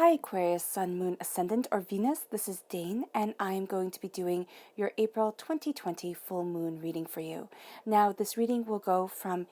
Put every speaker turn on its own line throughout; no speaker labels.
Hi Aquarius, Sun, Moon, Ascendant, or Venus. This is Dane, and I am going to be doing your April 2020 full moon reading for you. Now, this reading will go from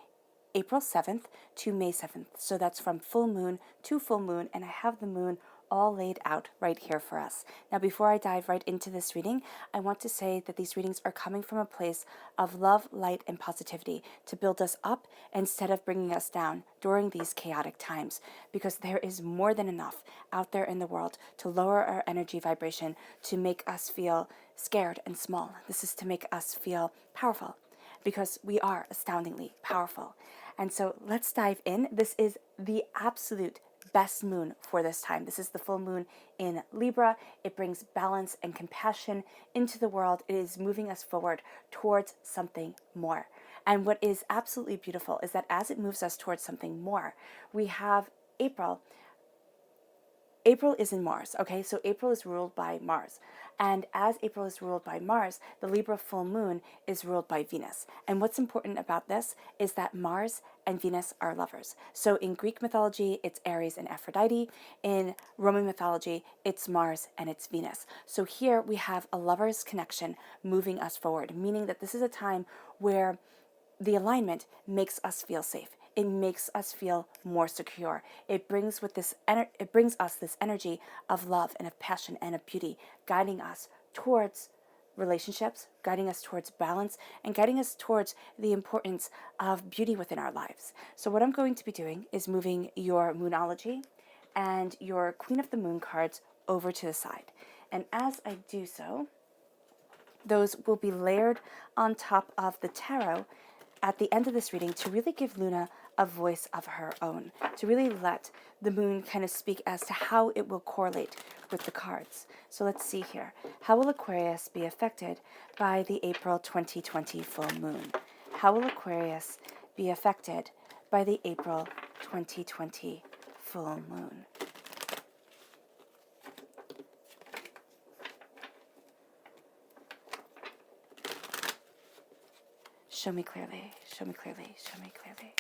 April 7th to May 7th. So that's from full moon to full moon, and I have the moon all laid out right here for us. Now, before I dive right into this reading, I want to say that these readings are coming from a place of love, light, and positivity to build us up instead of bringing us down during these chaotic times, because there is more than enough out there in the world to lower our energy vibration, to make us feel scared and small. This is to make us feel powerful, because we are astoundingly powerful. And so let's dive in. This is the absolute best moon for this time. This is the full moon in Libra. It brings balance and compassion into the world. It is moving us forward towards something more. And what is absolutely beautiful is that as it moves us towards something more, we have April. April is in Mars, okay? So April is ruled by Mars. And as April is ruled by Mars, the Libra full moon is ruled by Venus. And what's important about this is that Mars and Venus are lovers. So in Greek mythology, it's Ares and Aphrodite. In Roman mythology, it's Mars and it's Venus. So here we have a lover's connection moving us forward, meaning that this is a time where the alignment makes us feel safe. It makes us feel more secure. It brings us this energy of love and of passion and of beauty, guiding us towards relationships, guiding us towards balance, and guiding us towards the importance of beauty within our lives. So what I'm going to be doing is moving your Moonology and your Queen of the Moon cards over to the side. And as I do so, those will be layered on top of the tarot at the end of this reading to really give Luna a voice of her own, to really let the moon kind of speak as to how it will correlate with the cards. So let's see here. How will Aquarius be affected by the April 2020 full moon? How will Aquarius be affected by the April 2020 full moon? Show me clearly, show me clearly, show me clearly.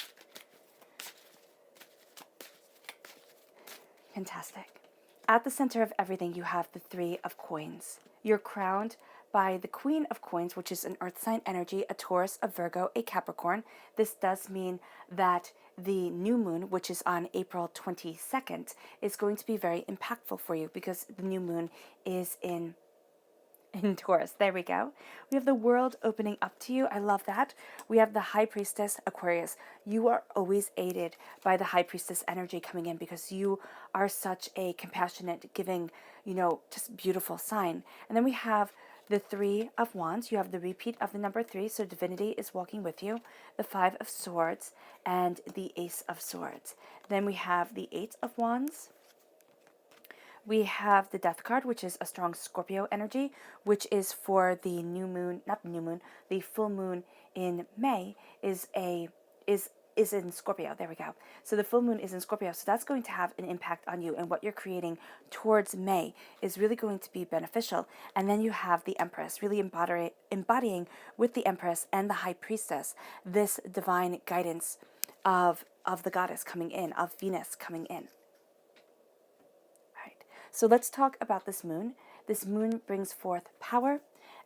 Fantastic. At the center of everything, you have the Three of Coins. You're crowned by the Queen of Coins, which is an earth sign energy, a Taurus, a Virgo, a Capricorn. This does mean that the new moon, which is on April 22nd, is going to be very impactful for you because the new moon is in Taurus. There we go. We have the world opening up to you. I love that. We have the High Priestess, Aquarius. You are always aided by the High Priestess energy coming in because you are such a compassionate, giving, just beautiful sign. And then we have the Three of Wands. You have the repeat of the number 3, so divinity is walking with you. The Five of Swords and the Ace of Swords. Then we have the Eight of Wands. We have the Death card, which is a strong Scorpio energy, which is for the new moon, not the new moon, the full moon in May is in Scorpio. There we go. So the full moon is in Scorpio. So that's going to have an impact on you, and what you're creating towards May is really going to be beneficial. And then you have the Empress, really embodying with the Empress and the High Priestess this divine guidance of the goddess coming in, of Venus coming in. So let's talk about this moon. This moon brings forth power,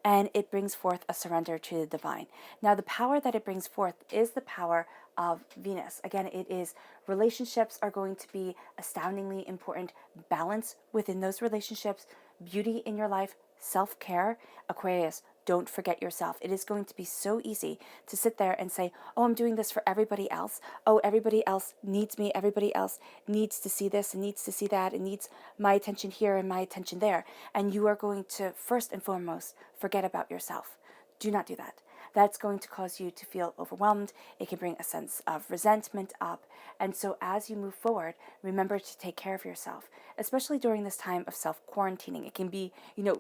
and it brings forth a surrender to the divine. Now, the power that it brings forth is the power of Venus. Again, it is relationships are going to be astoundingly important. Balance within those relationships, beauty in your life, self-care. Aquarius, don't forget yourself. It is going to be so easy to sit there and say, oh, I'm doing this for everybody else. Oh, everybody else needs me. Everybody else needs to see this and needs to see that and needs my attention here and my attention there. And you are going to, first and foremost, forget about yourself. Do not do that. That's going to cause you to feel overwhelmed. It can bring a sense of resentment up. And so as you move forward, remember to take care of yourself, especially during this time of self-quarantining. It can be,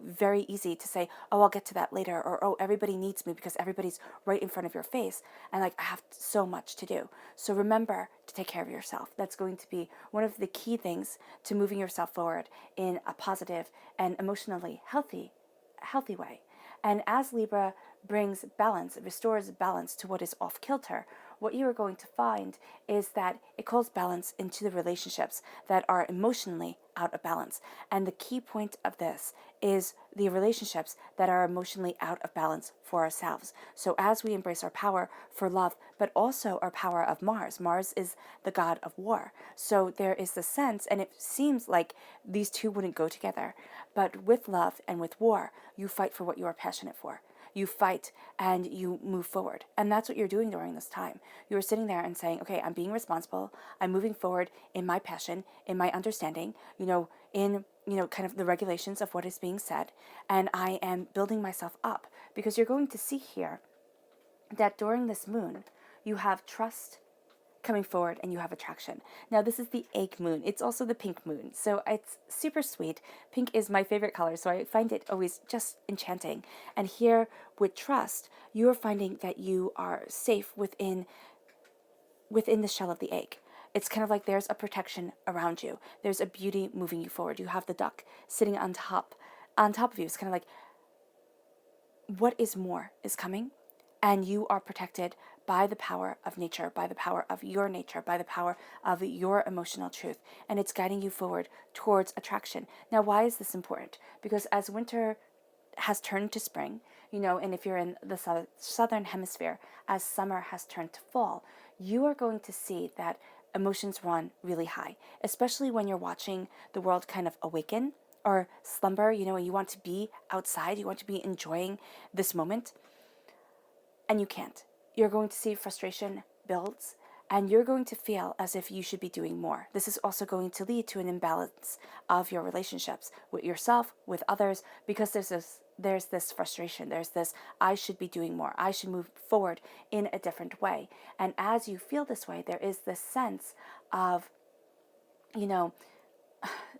very easy to say, oh, I'll get to that later, or, oh, everybody needs me because everybody's right in front of your face. And I have so much to do. So remember to take care of yourself. That's going to be one of the key things to moving yourself forward in a positive and emotionally healthy way. And as Libra brings balance, restores balance to what is off kilter, what you are going to find is that it calls balance into the relationships that are emotionally out of balance. And the key point of this is the relationships that are emotionally out of balance for ourselves. So as we embrace our power for love, but also our power of Mars. Mars is the god of war. So there is the sense, and it seems like these two wouldn't go together, but with love and with war, you fight for what you are passionate for. You fight and you move forward. And that's what you're doing during this time. You're sitting there and saying, okay, I'm being responsible. I'm moving forward in my passion, in my understanding, in, kind of the regulations of what is being said. And I am building myself up, because you're going to see here that during this moon, you have trust coming forward and you have attraction. Now, this is the egg moon. It's also the pink moon. So it's super sweet. Pink is my favorite color, so I find it always just enchanting. And here with trust, you are finding that you are safe within the shell of the egg. It's kind of like there's a protection around you. There's a beauty moving you forward. You have the duck sitting on top of you. It's kind of like what is more is coming, and you are protected by the power of nature, by the power of your nature, by the power of your emotional truth, and it's guiding you forward towards attraction. Now, why is this important? Because as winter has turned to spring, and if you're in the southern hemisphere, as summer has turned to fall, you are going to see that emotions run really high, especially when you're watching the world kind of awaken or slumber, and you want to be outside, you want to be enjoying this moment, and you can't. You're going to see frustration builds, and you're going to feel as if you should be doing more. This is also going to lead to an imbalance of your relationships with yourself, with others, because there's this frustration. There's this, I should be doing more. I should move forward in a different way. And as you feel this way, there is this sense of,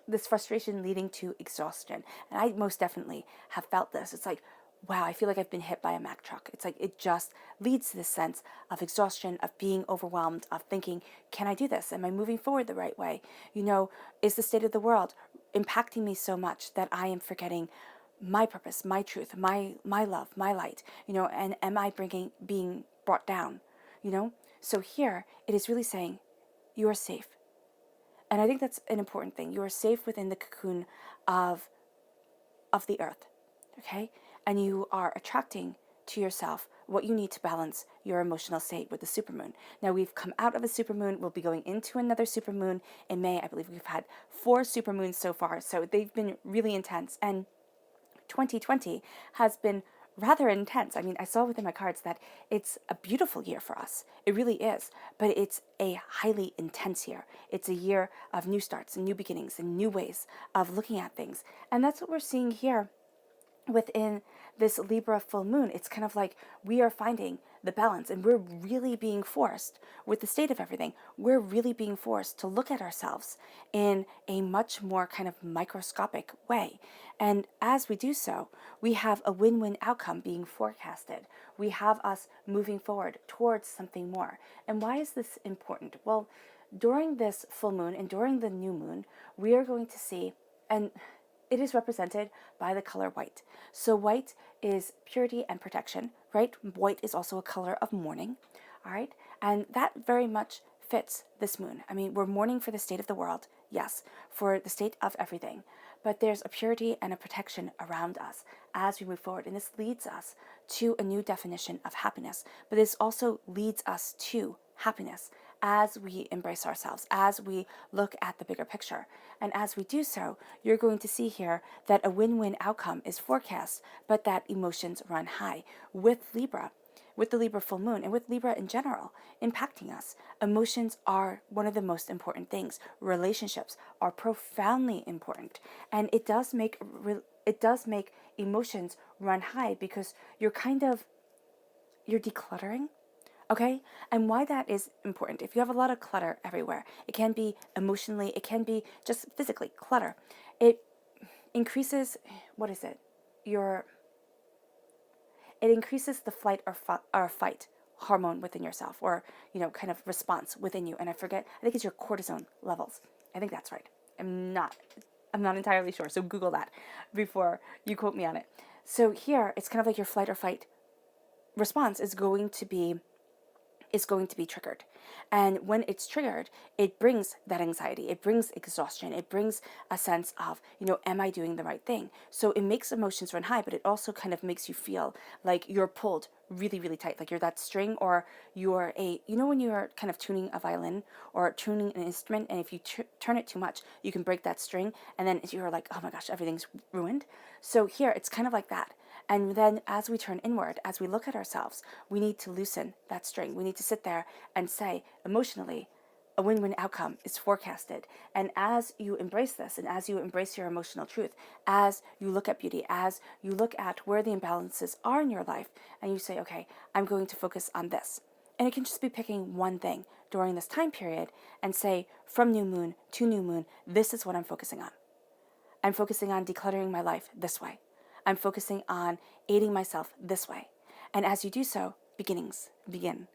this frustration leading to exhaustion. And I most definitely have felt this. It's like, wow, I feel like I've been hit by a Mack truck. It's like it just leads to this sense of exhaustion, of being overwhelmed, of thinking, can I do this? Am I moving forward the right way? Is the state of the world impacting me so much that I am forgetting my purpose, my truth, my love, my light? And am I being brought down? So here it is really saying, you are safe. And I think that's an important thing. You are safe within the cocoon of the earth, okay? And you are attracting to yourself what you need to balance your emotional state with the supermoon. Now, we've come out of a supermoon. We'll be going into another supermoon in May. I believe we've had 4 supermoons so far, so they've been really intense. And 2020 has been rather intense. I mean, I saw within my cards that it's a beautiful year for us. It really is. But it's a highly intense year. It's a year of new starts and new beginnings and new ways of looking at things. And that's what we're seeing here within this Libra full moon. It's kind of like we are finding the balance, and we're really being forced, with the state of everything, we're really being forced to look at ourselves in a much more kind of microscopic way. And as we do so, we have a win-win outcome being forecasted. We have us moving forward towards something more. And why is this important? Well, during this full moon and during the new moon, we are going to see, and it is represented by the color white. So white is purity and protection, right? White is also a color of mourning, all right? And that very much fits this moon. I mean, we're mourning for the state of the world, yes, for the state of everything, but there's a purity and a protection around us as we move forward. And this leads us to a new definition of happiness, but this also leads us to happiness as we embrace ourselves, as we look at the bigger picture. And as we do so, you're going to see here that a win-win outcome is forecast, but that emotions run high with Libra, with the Libra full moon, and with Libra in general impacting us. Emotions are one of the most important things. Relationships are profoundly important, and it does make emotions run high because you're decluttering. Okay? And why that is important. If you have a lot of clutter everywhere, it can be emotionally, it can be just physically clutter. It increases, it increases the flight or fight hormone within yourself, or, kind of response within you. And I think it's your cortisone levels. I think that's right. I'm not entirely sure. So Google that before you quote me on it. So here, it's kind of like your flight or fight response is going to be is going to be triggered. And when it's triggered, it brings that anxiety, it brings exhaustion, it brings a sense of, am I doing the right thing? So it makes emotions run high, but it also kind of makes you feel like you're pulled really, really tight, like you're that string, or you're when you're kind of tuning a violin or tuning an instrument, and if you turn it too much, you can break that string, and then you're like, oh my gosh, everything's ruined. So here, it's kind of like that. And then as we turn inward, as we look at ourselves, we need to loosen that string. We need to sit there and say, emotionally, a win-win outcome is forecasted. And as you embrace this, and as you embrace your emotional truth, as you look at beauty, as you look at where the imbalances are in your life, and you say, okay, I'm going to focus on this. And it can just be picking one thing during this time period and say, from new moon to new moon, this is what I'm focusing on. I'm focusing on decluttering my life this way. I'm focusing on aiding myself this way. And as you do so, beginnings begin.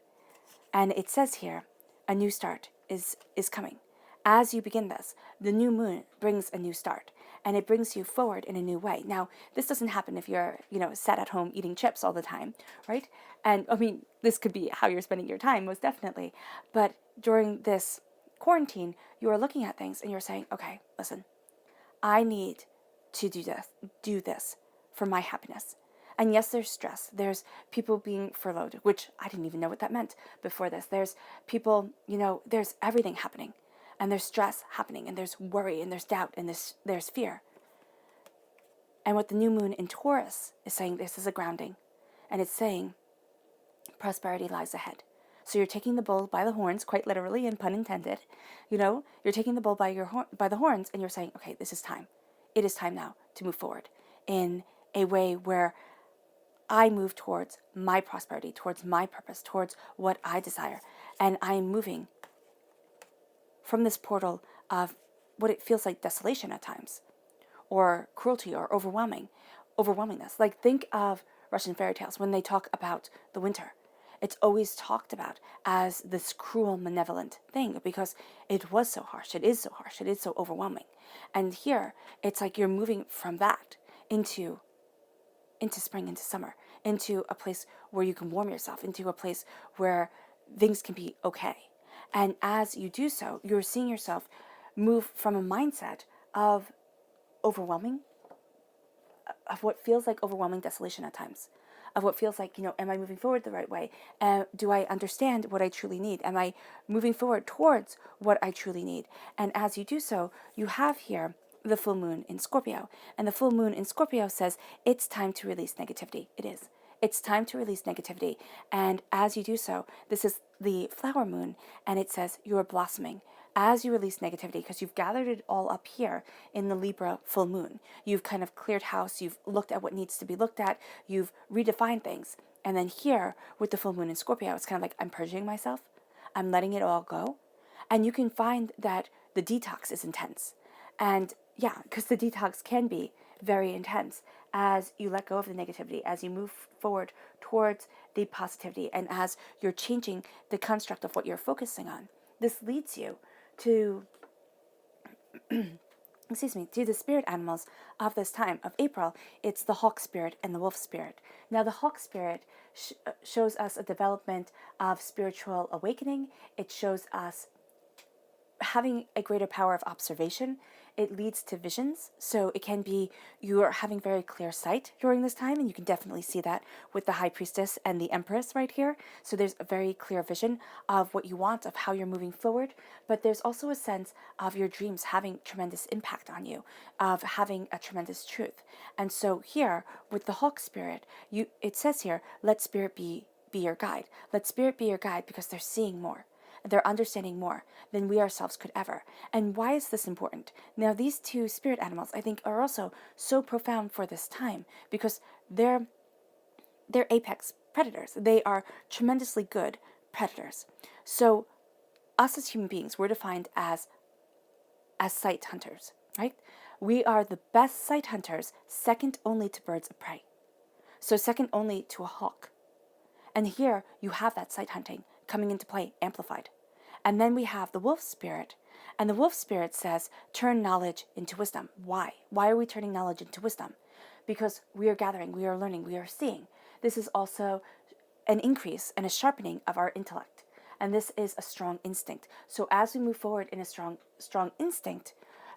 And it says here, a new start is coming. As you begin this, the new moon brings a new start, and it brings you forward in a new way. Now, this doesn't happen if you're, sat at home eating chips all the time, right? And I mean, this could be how you're spending your time, most definitely. But during this quarantine, you are looking at things and you're saying, okay, listen, I need to do this for my happiness. And yes, there's stress. There's people being furloughed, which I didn't even know what that meant before this. There's people, there's everything happening. And there's stress happening, and there's worry, and there's doubt, and there's fear. And what the new moon in Taurus is saying, this is a grounding. And it's saying, prosperity lies ahead. So you're taking the bull by the horns, quite literally, and pun intended. You're taking the bull by the horns, and you're saying, okay, this is time. It is time now to move forward in a way where I move towards my prosperity, towards my purpose, towards what I desire. And I am moving from this portal of what it feels like desolation at times, or cruelty, or overwhelmingness. Like, think of Russian fairy tales when they talk about the winter. It's always talked about as this cruel, malevolent thing because it was so harsh. It is so harsh. It is so overwhelming. And here, it's like you're moving from that into spring, into summer, into a place where you can warm yourself, into a place where things can be okay. And as you do so, you're seeing yourself move from a mindset of overwhelming, of what feels like overwhelming desolation at times, of what feels like, am I moving forward the right way? Do I understand what I truly need? Am I moving forward towards what I truly need? And as you do so, you have here the full moon in Scorpio. And the full moon in Scorpio says it's time to release negativity. It is. It's time to release negativity. And as you do so, this is the flower moon, and it says you are blossoming as you release negativity, because you've gathered it all up here in the Libra full moon. You've kind of cleared house. You've looked at what needs to be looked at. You've redefined things. And then here with the full moon in Scorpio, it's kind of like I'm purging myself. I'm letting it all go. And you can find that the detox is intense. And yeah, because the detox can be very intense as you let go of the negativity, as you move forward towards the positivity, and as you're changing the construct of what you're focusing on. This leads you to, to the spirit animals of this time of April. It's the hawk spirit and the wolf spirit. Now, the hawk spirit shows us a development of spiritual awakening. It shows us having a greater power of observation. It leads to visions. So it can be you are having very clear sight during this time, and you can definitely see that with the high priestess and the empress right here. So there's a very clear vision of what you want, of how you're moving forward. But there's also a sense of your dreams having tremendous impact on you, of having a tremendous truth. And so here with the hawk spirit, it says here, let spirit be your guide. Let spirit be your guide, because they're seeing more. They're understanding more than we ourselves could ever. And why is this important? Now, these two spirit animals, I think, are also so profound for this time because they're apex predators. They are tremendously good predators. So us as human beings, we're defined as sight hunters, right? We are the best sight hunters, second only to birds of prey. So second only to a hawk. And here you have that sight hunting coming into play, amplified. And then we have the wolf spirit. And the wolf spirit says, turn knowledge into wisdom. Why? Why are we turning knowledge into wisdom? Because we are gathering, we are learning, we are seeing. This is also an increase and a sharpening of our intellect. and this is a strong instinct. So as we move forward in a strong instinct,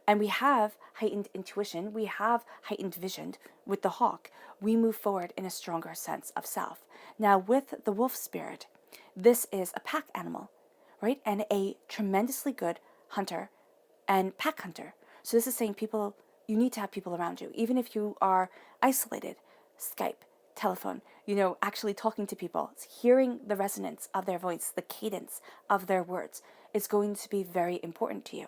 and we have heightened intuition, we have heightened vision with the hawk, we move forward in a stronger sense of self. Now, with the wolf spirit, this is a pack animal, right? And a tremendously good hunter and pack hunter. So this is saying people, you need to have people around you. Even if you are isolated, Skype, telephone, actually talking to people, hearing the resonance of their voice, the cadence of their words is going to be very important to you.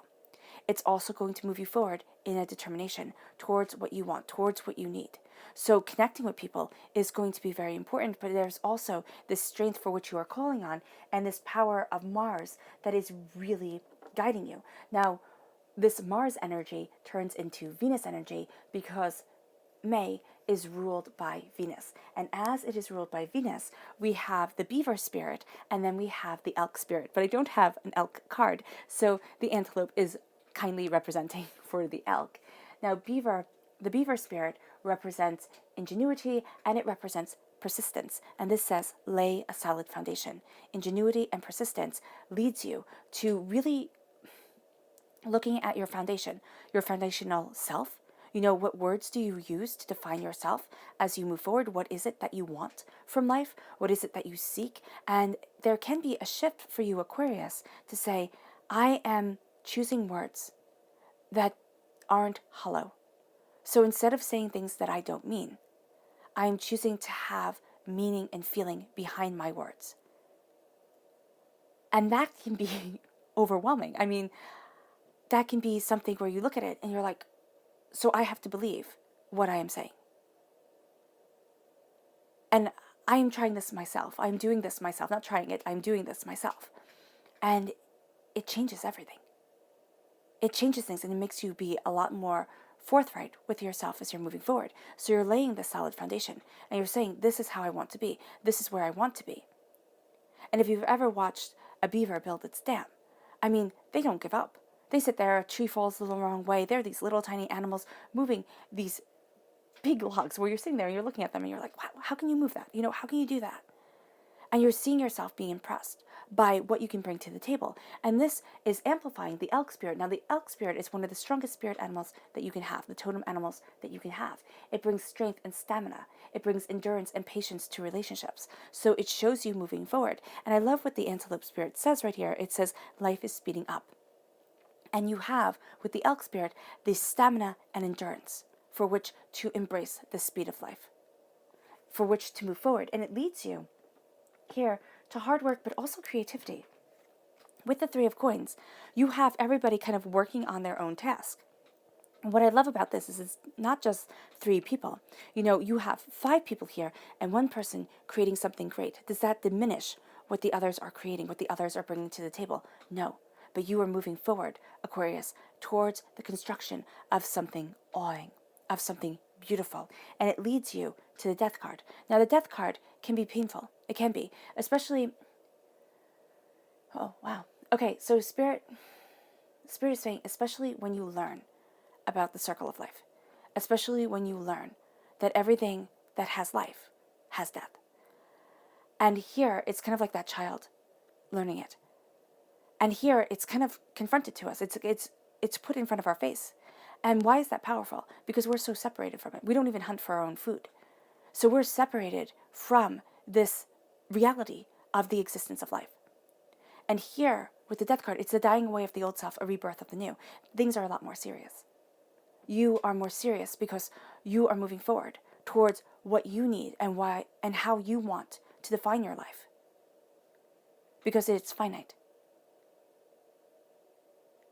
It's also going to move you forward in a determination towards what you want, towards what you need. So connecting with people is going to be very important, but there's also this strength for which you are calling on and this power of Mars that is really guiding you. Now, this Mars energy turns into Venus energy because May is ruled by Venus. And as it is ruled by Venus, we have the beaver spirit and then we have the elk spirit. But I don't have an elk card, so the antelope is kindly representing for the elk. Now, the beaver spirit represents ingenuity and it represents persistence. And this says, lay a solid foundation. Ingenuity and persistence leads you to really looking at your foundation, your foundational self. What words do you use to define yourself as you move forward? What is it that you want from life? What is it that you seek? And there can be a shift for you, Aquarius, to say, I am choosing words that aren't hollow. So instead of saying things that I don't mean, I am choosing to have meaning and feeling behind my words. And that can be overwhelming. I mean, that can be something where you look at it and you're like, so I have to believe what I am saying. And I am trying this myself. I'm doing this myself. Not trying it, I'm doing this myself. And it changes everything. It changes things and it makes you be a lot more forthright with yourself as you're moving forward. So you're laying this solid foundation and you're saying, this is how I want to be. This is where I want to be. And if you've ever watched a beaver build its dam, I mean, they don't give up. They sit there, a tree falls the wrong way. They're these little tiny animals moving these big logs where you're sitting there and you're looking at them and you're like, wow, how can you move that? How can you do that? And you're seeing yourself being impressed by what you can bring to the table. And this is amplifying the elk spirit. Now, the elk spirit is one of the strongest spirit animals that you can have, the totem animals that you can have. It brings strength and stamina. It brings endurance and patience to relationships. So it shows you moving forward. And I love what the antelope spirit says right here. It says, life is speeding up. And you have, with the elk spirit, the stamina and endurance for which to embrace the speed of life, for which to move forward. And it leads you here to hard work, but also creativity. With the Three of Coins, you have everybody kind of working on their own task. And what I love about this is it's not just 3 people. You have 5 people here and one person creating something great. Does that diminish what the others are creating, what the others are bringing to the table? No. But you are moving forward, Aquarius, towards the construction of something awing, of something beautiful. And it leads you to the Death card. Now, the Death card can be painful. It can be, especially... Oh, wow. Okay, so Spirit is saying, especially when you learn about the circle of life, especially when you learn that everything that has life has death. And here, it's kind of like that child learning it. And here, it's kind of confronted to us. It's put in front of our face. And why is that powerful? Because we're so separated from it. We don't even hunt for our own food. So we're separated from this reality of the existence of life. And here, with the Death card, it's the dying away of the old self, a rebirth of the new. Things are a lot more serious. You are more serious because you are moving forward towards what you need and why and how you want to define your life. Because it's finite.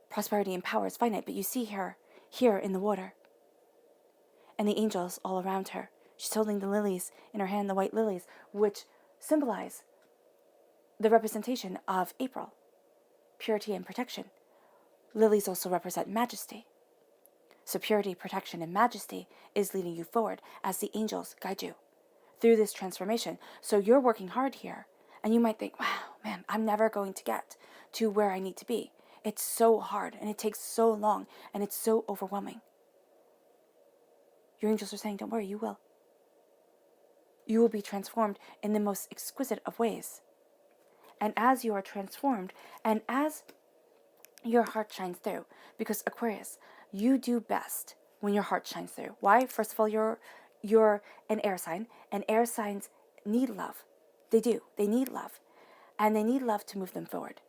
Prosperity and power is finite, but you see her here in the water. And the angels all around her. She's holding the lilies in her hand, the white lilies, which symbolize the representation of April, purity and protection. Lilies also represent majesty. So purity, protection, and majesty is leading you forward as the angels guide you through this transformation. So you're working hard here, and you might think, wow, man, I'm never going to get to where I need to be. It's so hard, and it takes so long, and it's so overwhelming. Your angels are saying, don't worry, you will. You will be transformed in the most exquisite of ways. and as you are transformed, and as your heart shines through. Because Aquarius, you do best when your heart shines through. Why? First of all, you're an air sign, and air signs need love. They do. They need love. And they need love to move them forward.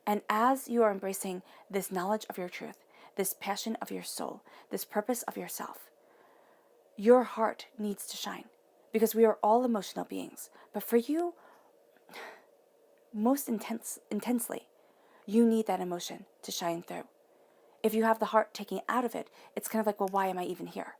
And as you are embracing this knowledge of your truth, this passion of your soul, this purpose of yourself, your heart needs to shine. Because we are all emotional beings. But for you, most intensely, you need that emotion to shine through. If you have the heart taken out of it, it's kind of like, well, why am I even here?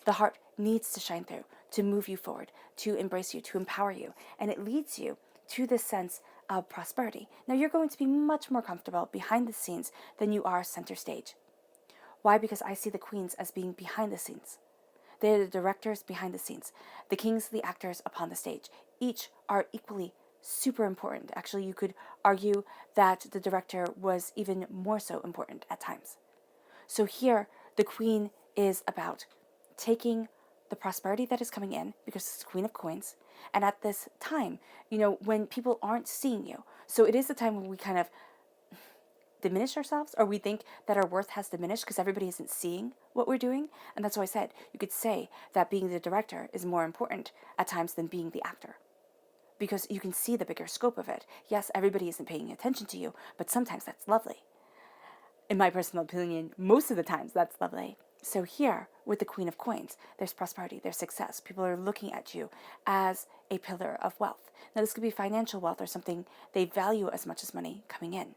The heart needs to shine through, to move you forward, to embrace you, to empower you. And it leads you to this sense of prosperity. Now, you're going to be much more comfortable behind the scenes than you are center stage. Why? Because I see the queens as being behind the scenes. They're the directors behind the scenes. The kings, the actors upon the stage. Each are equally super important. Actually, you could argue that the director was even more so important at times. So here, the queen is about taking the prosperity that is coming in, because it's the Queen of Coins, and at this time, when people aren't seeing you. So it is the time when we kind of diminish ourselves, or we think that our worth has diminished because everybody isn't seeing what we're doing. And that's why I said you could say that being the director is more important at times than being the actor, because you can see the bigger scope of it. Yes, everybody isn't paying attention to you, but sometimes that's lovely. In my personal opinion, most of the times that's lovely. So here, with the Queen of Coins, there's prosperity, there's success. People are looking at you as a pillar of wealth. Now, this could be financial wealth or something they value as much as money coming in.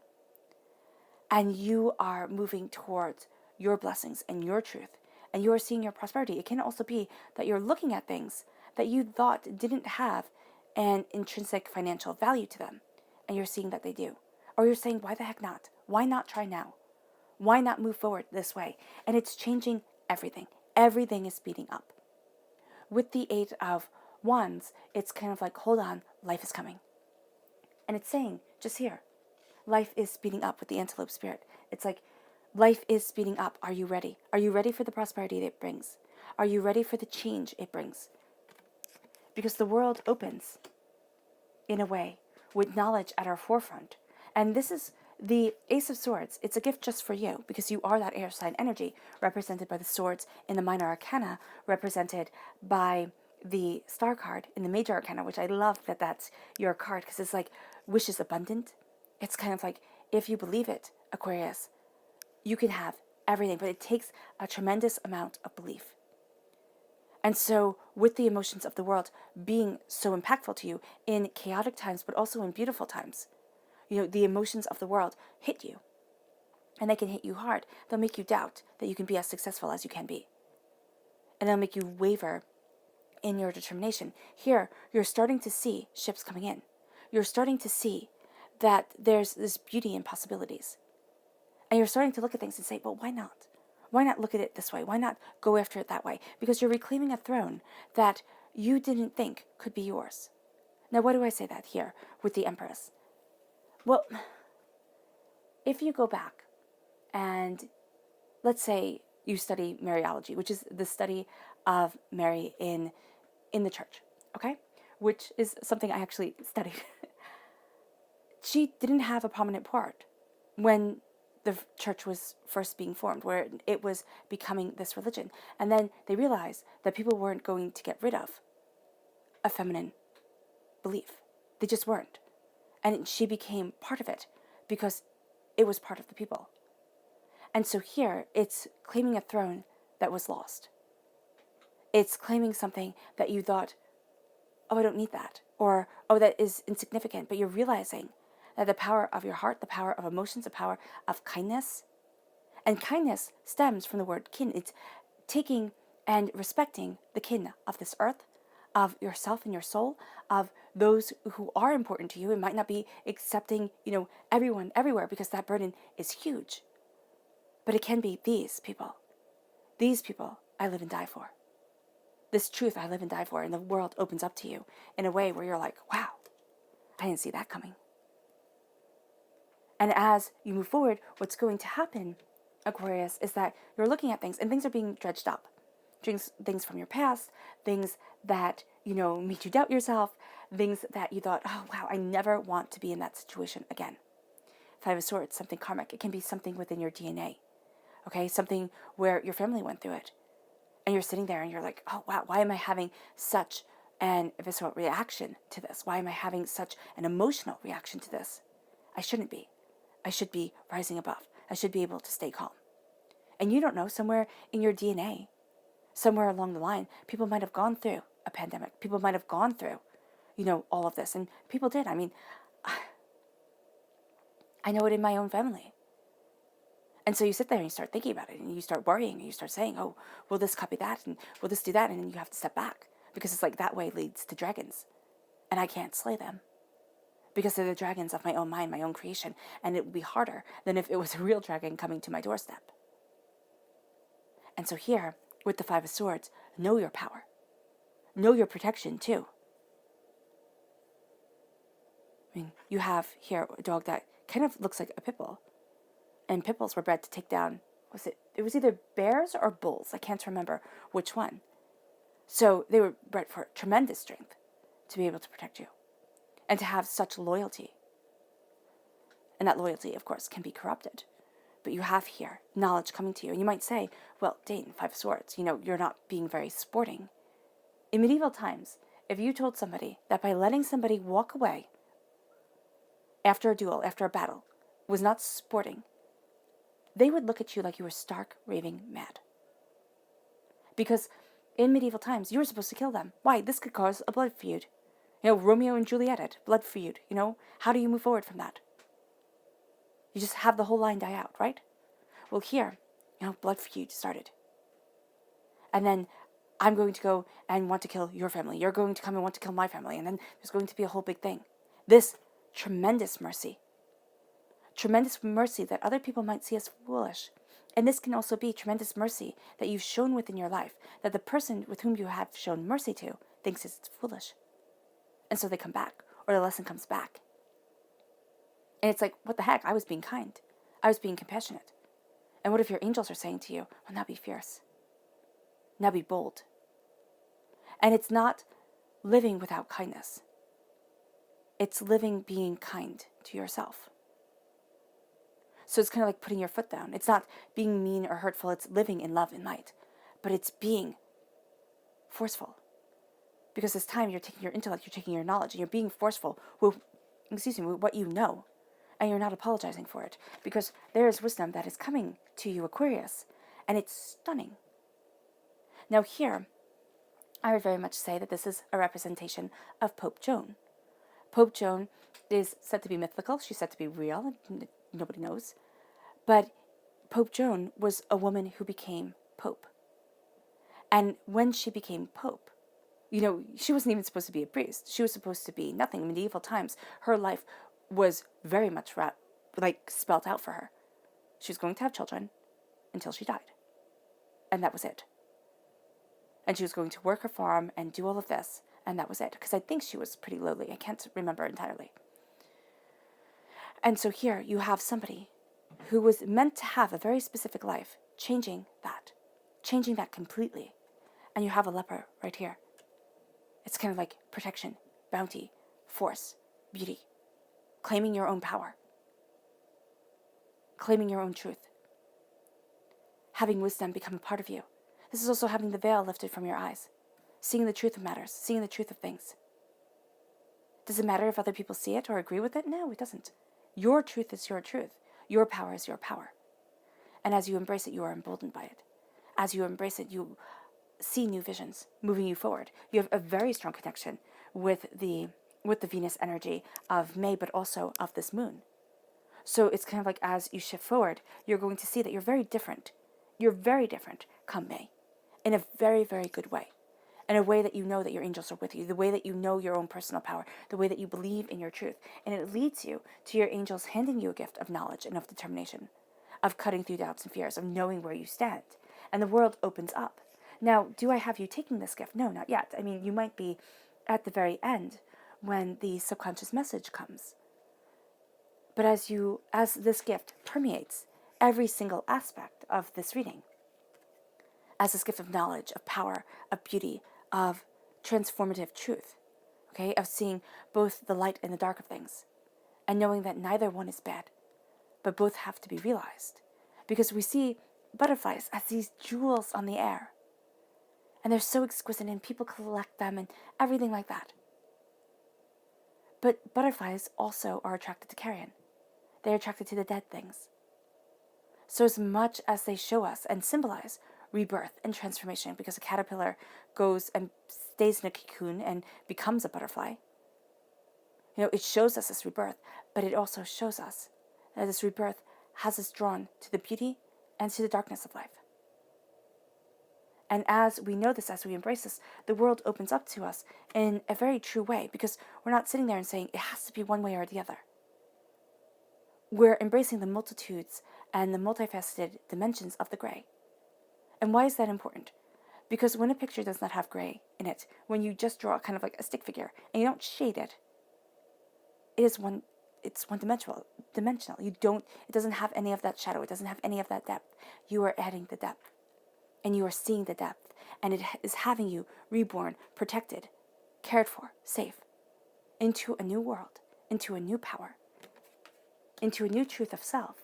And you are moving towards your blessings and your truth, and you are seeing your prosperity. It can also be that you're looking at things that you thought didn't have an intrinsic financial value to them, and you're seeing that they do. Or you're saying, why the heck not? Why not try now? Why not move forward this way? And it's changing everything. Everything is speeding up. With the Eight of Wands, it's kind of like, hold on, life is coming. And it's saying, just here, life is speeding up with the antelope spirit. It's like, life is speeding up. Are you ready? Are you ready for the prosperity that it brings? Are you ready for the change it brings? Because the world opens in a way with knowledge at our forefront. And this is the Ace of Swords. It's a gift just for you, because you are that air sign energy, represented by the swords in the minor arcana, represented by the star card in the major arcana, which I love that that's your card, because it's like, wish is abundant. It's kind of like, if you believe it, Aquarius, you can have everything, but it takes a tremendous amount of belief. And so, with the emotions of the world being so impactful to you in chaotic times, but also in beautiful times, the emotions of the world hit you. And they can hit you hard. They'll make you doubt that you can be as successful as you can be. And they'll make you waver in your determination. Here, you're starting to see ships coming in. You're starting to see that there's this beauty in possibilities. And you're starting to look at things and say, well, why not? Why not look at it this way? Why not go after it that way? Because you're reclaiming a throne that you didn't think could be yours. Now, why do I say that here with the Empress? Well, if you go back and let's say you study Mariology, which is the study of Mary in the church, okay? Which is something I actually studied. She didn't have a prominent part when the church was first being formed, where it was becoming this religion. And then they realized that people weren't going to get rid of a feminine belief. They just weren't. And she became part of it because it was part of the people. And so here, it's claiming a throne that was lost. It's claiming something that you thought, oh, I don't need that. Or, oh, that is insignificant. But you're realizing that the power of your heart, the power of emotions, the power of kindness, and kindness stems from the word kin. It's taking and respecting the kin of this earth, of yourself and your soul, of those who are important to you. It might not be accepting, everyone everywhere, because that burden is huge. But it can be these people. These people I live and die for. This truth I live and die for, and the world opens up to you in a way where you're like, wow, I didn't see that coming. And as you move forward, what's going to happen, Aquarius, is that you're looking at things, and things are being dredged up. Things from your past, things that, make you doubt yourself, things that you thought, oh, wow, I never want to be in that situation again. Five of Swords, something karmic. It can be something within your DNA, okay? Something where your family went through it. And you're sitting there and you're like, oh, wow, why am I having such an visceral reaction to this? Why am I having such an emotional reaction to this? I shouldn't be. I should be rising above. I should be able to stay calm. And you don't know, somewhere in your DNA, somewhere along the line, people might have gone through a pandemic. People might have gone through, all of this. And people did. I mean, I know it in my own family. And so you sit there and you start thinking about it and you start worrying and you start saying, oh, will this copy that? And will this do that? And then you have to step back because it's like that way leads to dragons. And I can't slay them because they're the dragons of my own mind, my own creation. And it would be harder than if it was a real dragon coming to my doorstep. And so here, with the Five of Swords, know your power. Know your protection too. I mean, you have here a dog that kind of looks like a pit bull. And pit bulls were bred to take down, it was either bears or bulls. I can't remember which one. So they were bred for tremendous strength to be able to protect you and to have such loyalty. And that loyalty, of course, can be corrupted. But you have here knowledge coming to you. And you might say, well, Dane, Five of Swords, you're not being very sporting. In medieval times, if you told somebody that by letting somebody walk away after a duel, after a battle, was not sporting, they would look at you like you were stark, raving mad. Because in medieval times, you were supposed to kill them. Why? This could cause a blood feud. Romeo and Juliet, blood feud. How do you move forward from that? You just have the whole line die out, right? Well, here, blood feud started. And then I'm going to go and want to kill your family. You're going to come and want to kill my family. And then there's going to be a whole big thing. This tremendous mercy that other people might see as foolish. And this can also be tremendous mercy that you've shown within your life, that the person with whom you have shown mercy to thinks it's foolish. And so they come back, or the lesson comes back. And it's like, what the heck? I was being kind. I was being compassionate. And what if your angels are saying to you, well, now be fierce. Now be bold. And it's not living without kindness. It's living being kind to yourself. So it's kind of like putting your foot down. It's not being mean or hurtful. It's living in love and light. But it's being forceful. Because this time you're taking your intellect, you're taking your knowledge, and you're being forceful with what you know. And you're not apologizing for it. Because there is wisdom that is coming to you, Aquarius. And it's stunning. Now here, I would very much say that this is a representation of Pope Joan. Pope Joan is said to be mythical. She's said to be real. Nobody knows. But Pope Joan was a woman who became Pope. And when she became Pope, she wasn't even supposed to be a priest. She was supposed to be nothing. In medieval times, her life was very much spelt out for her. She was going to have children until she died. And that was it. And she was going to work her farm and do all of this. And that was it. Because I think she was pretty lowly. I can't remember entirely. And so here you have somebody who was meant to have a very specific life, changing that completely. And you have a leper right here. It's kind of like protection, bounty, force, beauty, claiming your own power, claiming your own truth, having wisdom become a part of you. This is also having the veil lifted from your eyes, seeing the truth of matters, seeing the truth of things. Does it matter if other people see it or agree with it? No, it doesn't. Your truth is your truth. Your power is your power. And as you embrace it, you are emboldened by it. As you embrace it, you see new visions moving you forward. You have a very strong connection with the Venus energy of May, but also of this moon. So it's kind of like as you shift forward, you're going to see that you're very different. You're very different come May, in a very, very good way. In a way that you know that your angels are with you, the way that you know your own personal power, the way that you believe in your truth. And it leads you to your angels handing you a gift of knowledge and of determination, of cutting through doubts and fears, of knowing where you stand. And the world opens up. Now, do I have you taking this gift? No, not yet. I mean, you might be at the very end when the subconscious message comes. But as this gift permeates every single aspect of this reading, as this gift of knowledge, of power, of beauty, of transformative truth, okay, of seeing both the light and the dark of things, and knowing that neither one is bad, but both have to be realized. Because we see butterflies as these jewels on the air, and they're so exquisite, and people collect them and everything like that. But butterflies also are attracted to carrion. They're attracted to the dead things. So as much as they show us and symbolize rebirth and transformation, because a caterpillar goes and stays in a cocoon and becomes a butterfly, it shows us this rebirth, but it also shows us that this rebirth has us drawn to the beauty and to the darkness of life. And as we know this, as we embrace this, the world opens up to us in a very true way, because we're not sitting there and saying it has to be one way or the other. We're embracing the multitudes and the multifaceted dimensions of the gray. And why is that important? Because when a picture does not have gray in it, when you just draw kind of like a stick figure and you don't shade it, it's one-dimensional. It doesn't have any of that shadow. It doesn't have any of that depth. You are adding the depth, and you are seeing the depth, and it is having you reborn, protected, cared for, safe, into a new world, into a new power, into a new truth of self.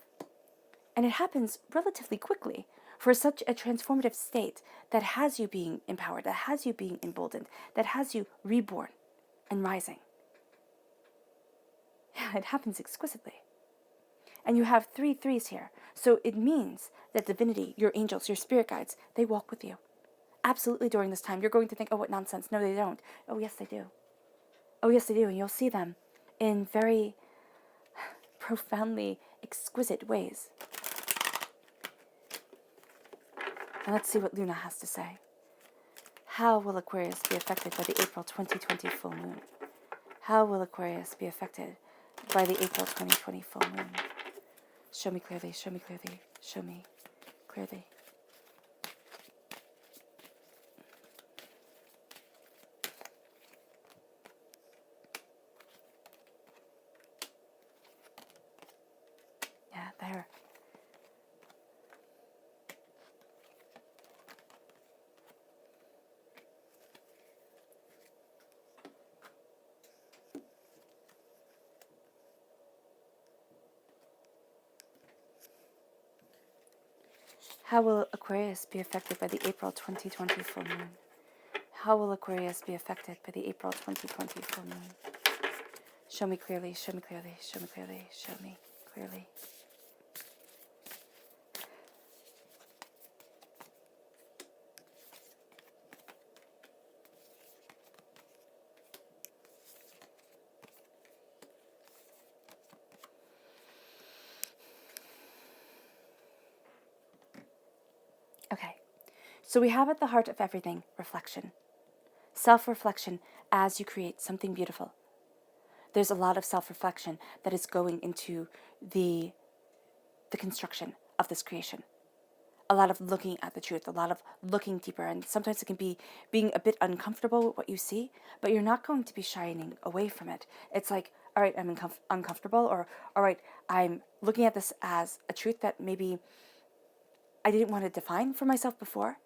And it happens relatively quickly for such a transformative state that has you being empowered, that has you being emboldened, that has you reborn and rising. Yeah, it happens exquisitely. And you have 3 threes here. So it means that divinity, your angels, your spirit guides, they walk with you. Absolutely during this time. You're going to think, oh, what nonsense. No, they don't. Oh, yes, they do. Oh, yes, they do. And you'll see them in very profoundly exquisite ways. And let's see what Luna has to say. How will Aquarius be affected by the April 2020 full moon? How will Aquarius be affected by the April 2020 full moon? Show me clearly, show me clearly, show me clearly. Yeah, there. How will Aquarius be affected by the April 2020 full moon? How will Aquarius be affected by the April 2020 full moon? Show me clearly, show me clearly, show me clearly, show me clearly. Okay, so we have at the heart of everything reflection. Self-reflection as you create something beautiful. There's a lot of self-reflection that is going into the construction of this creation. A lot of looking at the truth, a lot of looking deeper, and sometimes it can be being a bit uncomfortable with what you see, but you're not going to be shining away from it. It's like, all right, I'm uncomfortable, or all right, I'm looking at this as a truth that maybe I didn't want to define for myself before,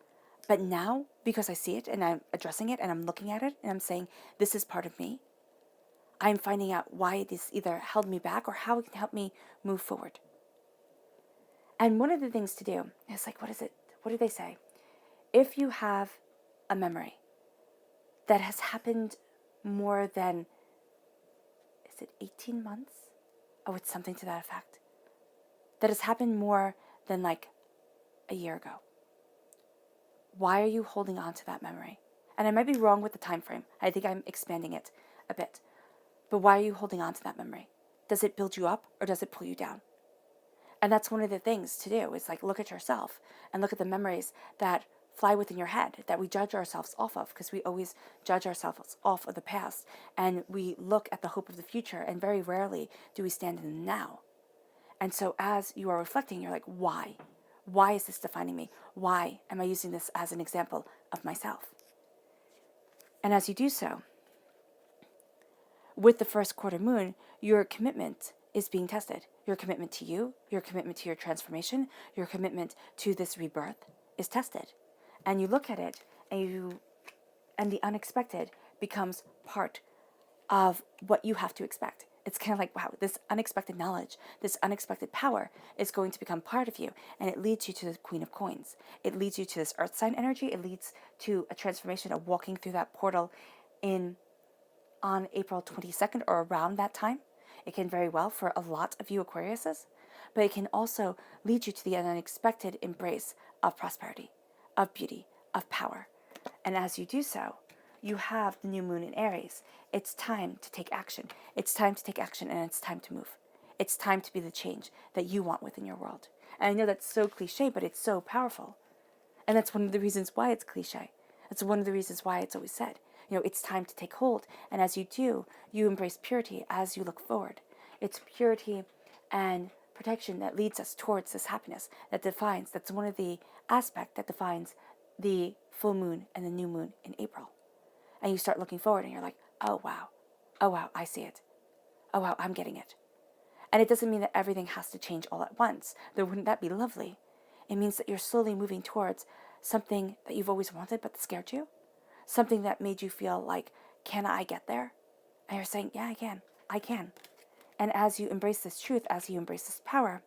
but now, because I see it and I'm addressing it and I'm looking at it and I'm saying, this is part of me, I'm finding out why it has either held me back or how it can help me move forward. And one of the things to do is like, what is it? What do they say? If you have a memory that has happened more than, is it 18 months? Oh, it's something to that effect. That has happened more than like a year ago. Why are you holding on to that memory? And I might be wrong with the time frame. I think I'm expanding it a bit. But why are you holding on to that memory? Does it build you up or does it pull you down? And that's one of the things to do is like look at yourself and look at the memories that fly within your head that we judge ourselves off of, because we always judge ourselves off of the past and we look at the hope of the future, and very rarely do we stand in the now. And so as you are reflecting, you're like, why? Why is this defining me? Why am I using this as an example of myself? And as you do so, with the first quarter moon, your commitment is being tested. Your commitment to you, your commitment to your transformation, your commitment to this rebirth is tested. And you look at it and the unexpected becomes part of what you have to expect. It's kind of like, wow, this unexpected knowledge, this unexpected power is going to become part of you. And it leads you to the Queen of Coins. It leads you to this earth sign energy. It leads to a transformation of walking through that portal on April 22nd or around that time. It can very well for a lot of you Aquariuses, but it can also lead you to the unexpected embrace of prosperity, of beauty, of power. And as you do so, you have the new moon in Aries. It's time to take action. It's time to take action, and it's time to move. It's time to be the change that you want within your world. And I know that's so cliche, but it's so powerful. And that's one of the reasons why it's cliche. That's one of the reasons why it's always said. It's time to take hold. And as you do, you embrace purity as you look forward. It's purity and protection that leads us towards this happiness that's one of the aspects that defines the full moon and the new moon in April. And you start looking forward and you're like, oh wow, I see it. Oh wow, I'm getting it. And it doesn't mean that everything has to change all at once, though wouldn't that be lovely? It means that you're slowly moving towards something that you've always wanted but that scared you. Something that made you feel like, can I get there? And you're saying, yeah, I can. And as you embrace this truth, as you embrace this power,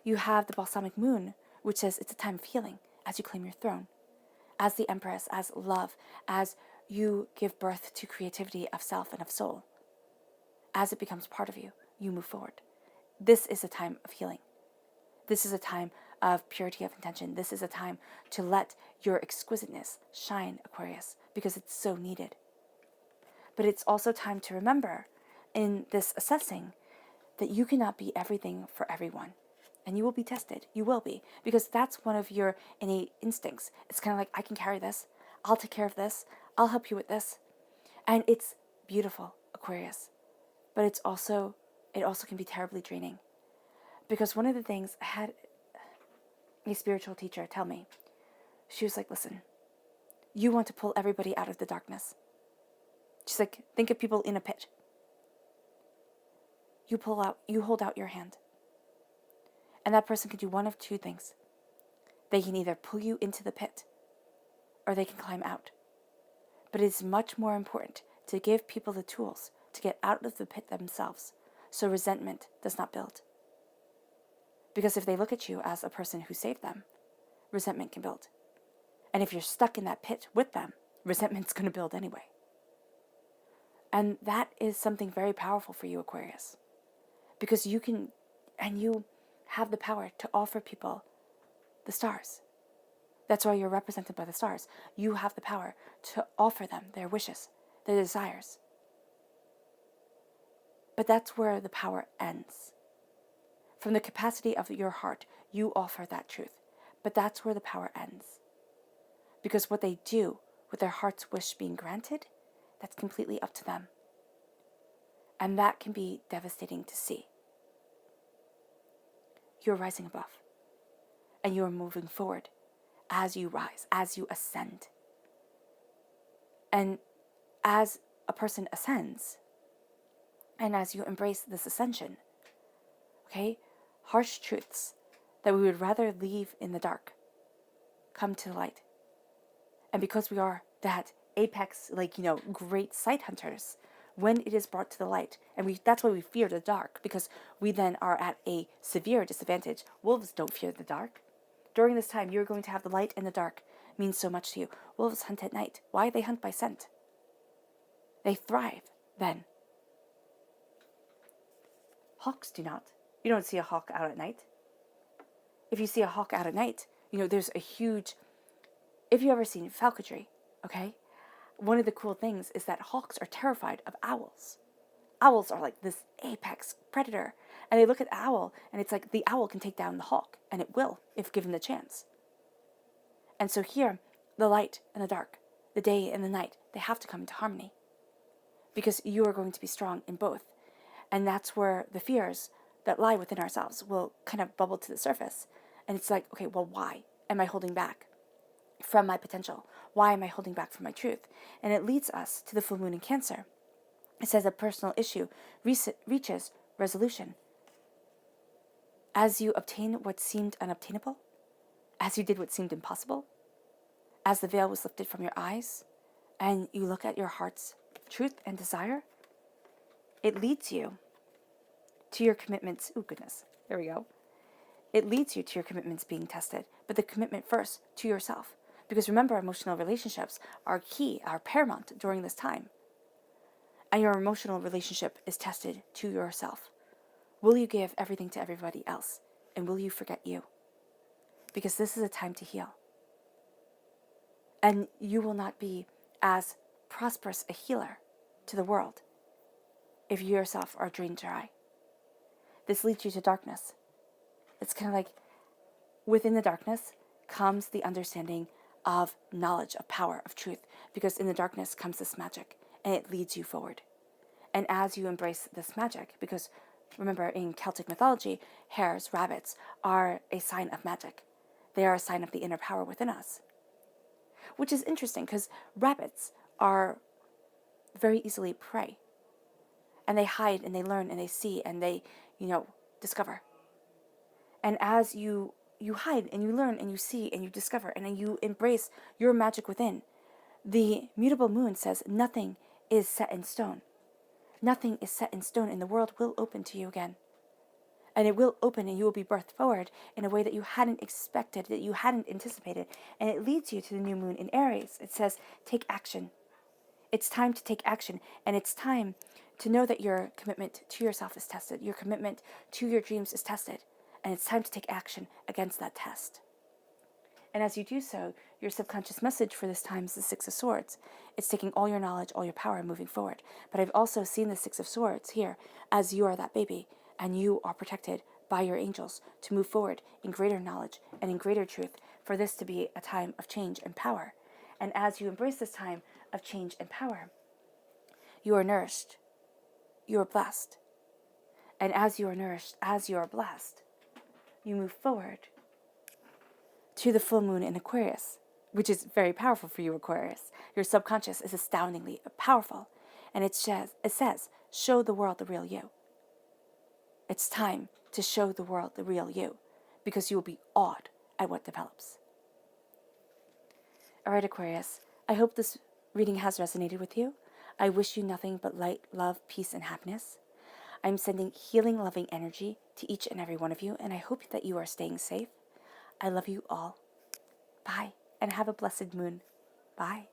you have the balsamic moon, which says it's a time of healing as you claim your throne. As the Empress, as love, as you give birth to creativity of self and of soul. As it becomes part of you, you move forward. This is a time of healing. This is a time of purity of intention. This is a time to let your exquisiteness shine, Aquarius, because it's so needed. But it's also time to remember in this assessing that you cannot be everything for everyone. And you will be tested. You will be. Because that's one of your innate instincts. It's kind of like, I can carry this. I'll take care of this. I'll help you with this. And it's beautiful, Aquarius. But it also can be terribly draining. Because one of the things I had a spiritual teacher tell me, she was like, listen, you want to pull everybody out of the darkness. She's like, think of people in a pit. You hold out your hand. And that person can do one of two things. They can either pull you into the pit, or they can climb out. But it is much more important to give people the tools to get out of the pit themselves, so resentment does not build. Because if they look at you as a person who saved them, resentment can build. And if you're stuck in that pit with them, resentment's going to build anyway. And that is something very powerful for you, Aquarius. Because you have the power to offer people the stars. That's why you're represented by the stars. You have the power to offer them their wishes, their desires. But that's where the power ends. From the capacity of your heart, you offer that truth. But that's where the power ends. Because what they do with their heart's wish being granted, that's completely up to them. And that can be devastating to see. You're rising above. And you're moving forward as you rise, as you ascend. And as a person ascends, and as you embrace this ascension, okay, harsh truths that we would rather leave in the dark come to light. And because we are that apex, great sight hunters, when it is brought to the light, and that's why we fear the dark, because we then are at a severe disadvantage. Wolves don't fear the dark. During this time, you're going to have the light and the dark means so much to you. Wolves hunt at night. Why? They hunt by scent. They thrive then. Hawks do not. You don't see a hawk out at night. If you see a hawk out at night, there's a huge... If you've ever seen falconry, okay? One of the cool things is that hawks are terrified of owls. Owls are like this apex predator. And they look at the owl, and it's like the owl can take down the hawk. And it will, if given the chance. And so here, the light and the dark, the day and the night, they have to come into harmony. Because you are going to be strong in both. And that's where the fears that lie within ourselves will kind of bubble to the surface. And it's like, okay, well, why am I holding back from my potential? Why am I holding back from my truth? And it leads us to the full moon in Cancer. It says a personal issue reaches resolution. As you obtain what seemed unobtainable, as you did what seemed impossible, as the veil was lifted from your eyes, and you look at your heart's truth and desire, it leads you to your commitments. Oh, goodness. There we go. It leads you to your commitments being tested, but the commitment first to yourself. Because remember, emotional relationships are key, are paramount during this time. And your emotional relationship is tested to yourself. Will you give everything to everybody else? And will you forget you? Because this is a time to heal. And you will not be as prosperous a healer to the world if you yourself are drained dry. This leads you to darkness. It's kind of like within the darkness comes the understanding of knowledge, of power, of truth, because in the darkness comes this magic, and it leads you forward. And as you embrace this magic, because remember in Celtic mythology, hares, rabbits are a sign of magic. They are a sign of the inner power within us. Which is interesting because rabbits are very easily prey. And they hide and they learn and they see and they, discover. And as you hide and you learn and you see and you discover and then you embrace your magic within, the mutable moon says nothing is set in stone. Nothing is set in stone, and the world will open to you again. And it will open and you will be birthed forward in a way that you hadn't expected, that you hadn't anticipated. And it leads you to the new moon in Aries. It says, take action. It's time to take action. And it's time to know that your commitment to yourself is tested. Your commitment to your dreams is tested. And it's time to take action against that test. And as you do so, your subconscious message for this time is the Six of Swords. It's taking all your knowledge, all your power, and moving forward. But I've also seen the Six of Swords here as you are that baby, and you are protected by your angels to move forward in greater knowledge and in greater truth, for this to be a time of change and power. And as you embrace this time of change and power, you are nourished, you are blessed. And as you are nourished, as you are blessed, you move forward to the full moon in Aquarius, which is very powerful for you, Aquarius. Your subconscious is astoundingly powerful, and it says, show the world the real you. It's time to show the world the real you, because you will be awed at what develops. All right, Aquarius, I hope this reading has resonated with you. I wish you nothing but light, love, peace, and happiness. I'm sending healing, loving energy to each and every one of you, and I hope that you are staying safe. I love you all. Bye, and have a blessed moon. Bye.